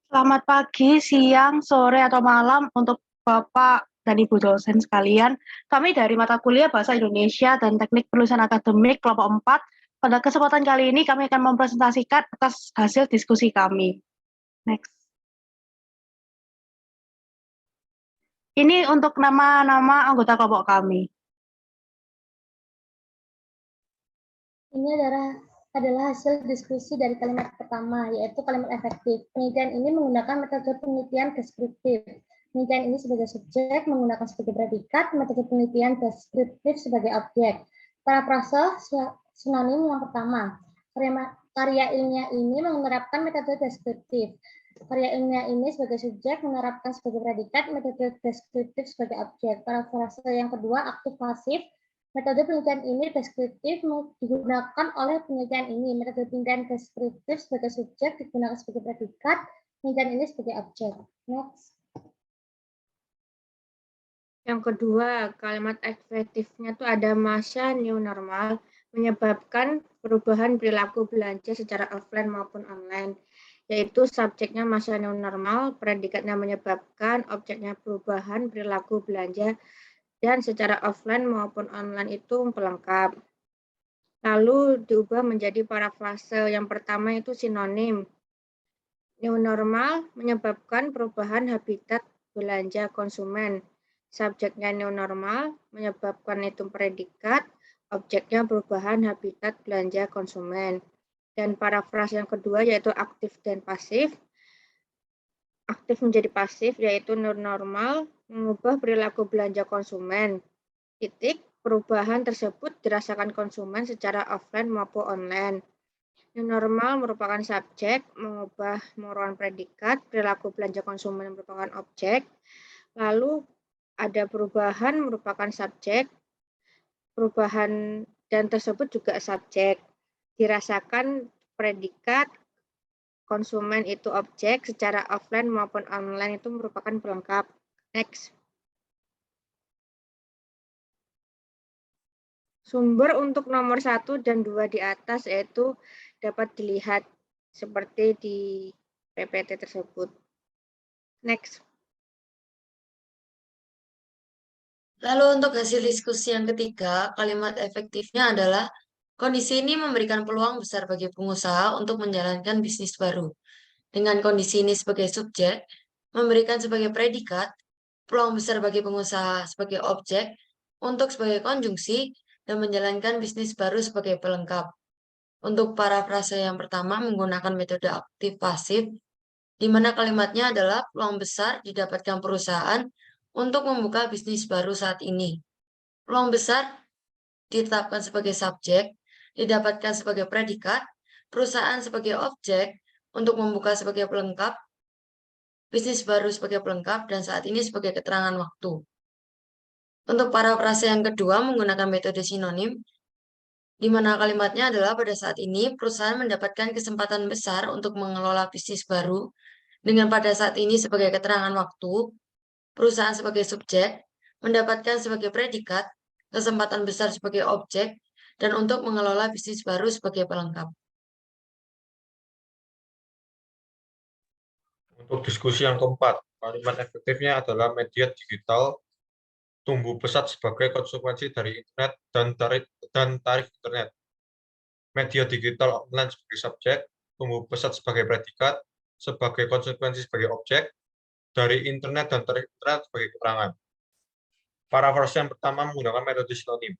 Selamat pagi, siang, sore, atau malam untuk Bapak dan Ibu dosen sekalian. Kami dari mata kuliah Bahasa Indonesia dan Teknik Penulisan Akademik kelompok 4. Pada kesempatan kali ini kami akan mempresentasikan atas hasil diskusi kami. Next. Ini untuk nama-nama anggota kelompok kami. Ini adalah hasil diskusi dari kalimat pertama, yaitu kalimat efektif. Penelitian ini menggunakan metode penelitian deskriptif. Penelitian ini sebagai subjek menggunakan sebagai predikat, metode penelitian deskriptif sebagai objek. Parafrase sinonim yang pertama. Karya ilmiah ini menerapkan metode deskriptif. Karya ilmiah ini sebagai subjek menerapkan sebagai predikat, metode deskriptif sebagai objek. Parafrase yang kedua, aktif pasif. Metode penelitian ini deskriptif digunakan oleh penelitian ini. Metode penelitian deskriptif sebagai subjek digunakan sebagai predikat, penelitian ini sebagai objek. Next. Yang kedua, kalimat efektifnya itu ada masa new normal menyebabkan perubahan perilaku belanja secara offline maupun online, yaitu subjeknya masa new normal, predikatnya menyebabkan, objeknya perubahan perilaku belanja, dan secara offline maupun online itu pelengkap. Lalu diubah menjadi parafrase. Yang pertama itu sinonim. New normal menyebabkan perubahan habitat belanja konsumen. Subjeknya new normal menyebabkan itu predikat, objeknya perubahan habitat belanja konsumen. Dan parafrase yang kedua yaitu aktif dan pasif. Aktif menjadi pasif yaitu new normal mengubah perilaku belanja konsumen. Titik, perubahan tersebut dirasakan konsumen secara offline maupun online. New normal merupakan subjek, mengubah merupakan predikat, perilaku belanja konsumen merupakan objek, lalu ada perubahan merupakan subjek, perubahan dan tersebut juga subjek, dirasakan predikat, konsumen itu objek, secara offline maupun online itu merupakan pelengkap. Next. Sumber untuk nomor 1 dan 2 di atas yaitu dapat dilihat seperti di PPT tersebut. Next. Lalu untuk hasil diskusi yang ketiga, kalimat efektifnya adalah kondisi ini memberikan peluang besar bagi pengusaha untuk menjalankan bisnis baru. Dengan kondisi ini sebagai subjek, memberikan sebagai predikat, peluang besar bagi pengusaha sebagai objek, untuk sebagai konjungsi, dan menjalankan bisnis baru sebagai pelengkap. Untuk parafrase yang pertama menggunakan metode aktif pasif, di mana kalimatnya adalah peluang besar didapatkan perusahaan untuk membuka bisnis baru saat ini. Peluang besar ditetapkan sebagai subjek, didapatkan sebagai predikat, perusahaan sebagai objek, untuk membuka sebagai pelengkap, bisnis baru sebagai pelengkap, dan saat ini sebagai keterangan waktu. Untuk parafrase yang kedua menggunakan metode sinonim, di mana kalimatnya adalah pada saat ini perusahaan mendapatkan kesempatan besar untuk mengelola bisnis baru, dengan pada saat ini sebagai keterangan waktu, perusahaan sebagai subjek, mendapatkan sebagai predikat, kesempatan besar sebagai objek, dan untuk mengelola bisnis baru sebagai pelengkap. Untuk diskusi yang keempat, kalimat efektifnya adalah media digital tumbuh pesat sebagai konsekuensi dari internet dan tarif internet. Media digital online sebagai subjek, tumbuh pesat sebagai predikat, sebagai konsekuensi sebagai objek, dari internet dan tarif internet sebagai keterangan. Parafrase yang pertama menggunakan metode sinonim.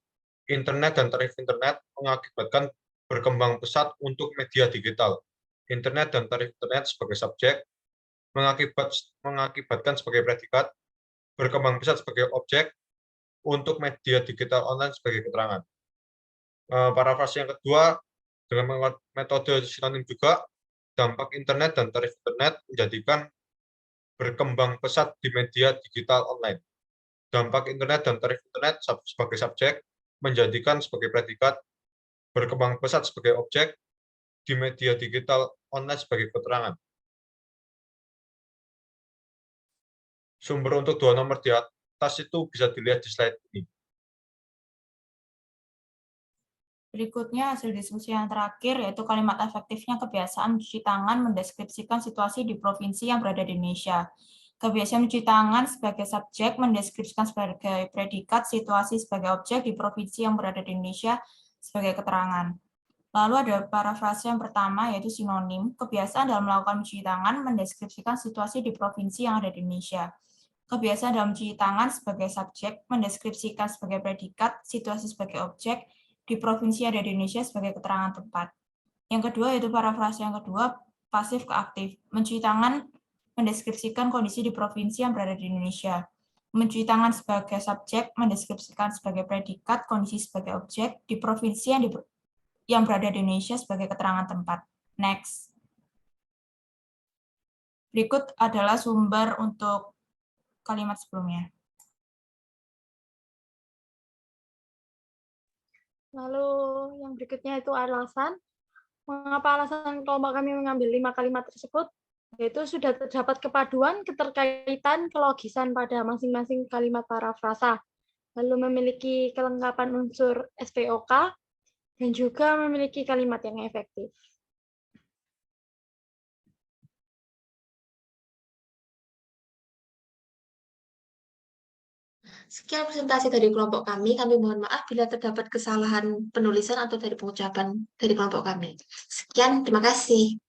Internet dan tarif internet mengakibatkan berkembang pesat untuk media digital. Internet dan tarif internet sebagai subjek, mengakibatkan sebagai predikat, berkembang pesat sebagai objek, untuk media digital online sebagai keterangan. Parafrase yang kedua, dengan metode sinonim juga, dampak internet dan tarif internet menjadikan berkembang pesat di media digital online. Dampak internet dan tarif internet sebagai subjek, menjadikan sebagai predikat, berkembang pesat sebagai objek, di media digital online sebagai keterangan. Sumber untuk dua nomor di atas itu bisa dilihat di slide ini. Berikutnya hasil diskusi yang terakhir yaitu kalimat efektifnya kebiasaan mencuci tangan mendeskripsikan situasi di provinsi yang berada di Indonesia. Kebiasaan mencuci tangan sebagai subjek mendeskripsikan sebagai predikat situasi sebagai objek di provinsi yang berada di Indonesia sebagai keterangan. Lalu ada parafrase yang pertama yaitu sinonim, kebiasaan dalam melakukan mencuci tangan mendeskripsikan situasi di provinsi yang ada di Indonesia. Kebiasaan dalam mencuci tangan sebagai subjek mendeskripsikan sebagai predikat situasi sebagai objek di provinsi yang ada di Indonesia sebagai keterangan tempat. Yang kedua yaitu parafrase yang kedua, pasif ke aktif. Mencuci tangan mendeskripsikan kondisi di provinsi yang berada di Indonesia. Mencuci tangan sebagai subjek mendeskripsikan sebagai predikat kondisi sebagai objek di provinsi yang berada di Indonesia sebagai keterangan tempat. Next. Berikut adalah sumber untuk kalimat sebelumnya. Lalu yang berikutnya itu alasan. Mengapa alasan kelompok kami mengambil 5 kalimat tersebut? Yaitu sudah terdapat kepaduan, keterkaitan, kelogisan pada masing-masing kalimat parafrasa. Lalu memiliki kelengkapan unsur SVOK, dan juga memiliki kalimat yang efektif. Sekian presentasi dari kelompok kami. Kami mohon maaf bila terdapat kesalahan penulisan atau dari pengucapan dari kelompok kami. Sekian, terima kasih.